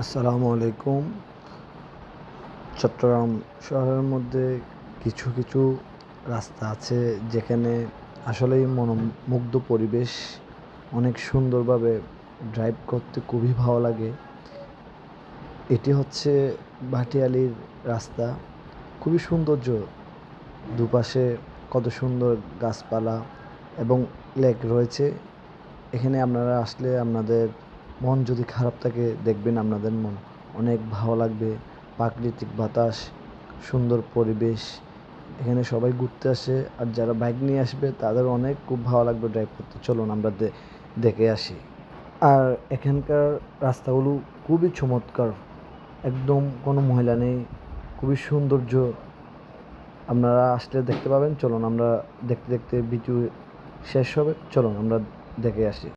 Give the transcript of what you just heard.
আসসালামু আলাইকুম। চট্টগ্রাম শহরের মধ্যে কিছু কিছু রাস্তা আছে যেখানে আসলেই মনোমুগ্ধ পরিবেশ, অনেক সুন্দরভাবে ড্রাইভ করতে খুবই ভালো লাগে। এটি হচ্ছে ভাটিয়ালির রাস্তা, খুবই সৌন্দর্য, দুপাশে কত সুন্দর গাছপালা এবং লেক রয়েছে। এখানে আপনারা আসলে আপনাদের মন যদি খারাপ থাকে দেখবেন আপনাদের মন অনেক ভালো লাগবে। প্রাকৃতিক বাতাস, সুন্দর পরিবেশ, এখানে সবাই ঘুরতে আসে, আর যারা বাইক নিয়ে আসবে তাদের অনেক খুব ভালো লাগবে ড্রাইভ করতে। চলুন আমরা দেখে আসি। আর এখানকার রাস্তাগুলো খুবই চমৎকার, একদম কোনো ময়লা নেই, খুবই সৌন্দর্য। আপনারা আসলে দেখতে পাবেন। চলুন আমরা দেখতে দেখতে ভিডিও শেষ হবে, চলুন আমরা দেখে আসি।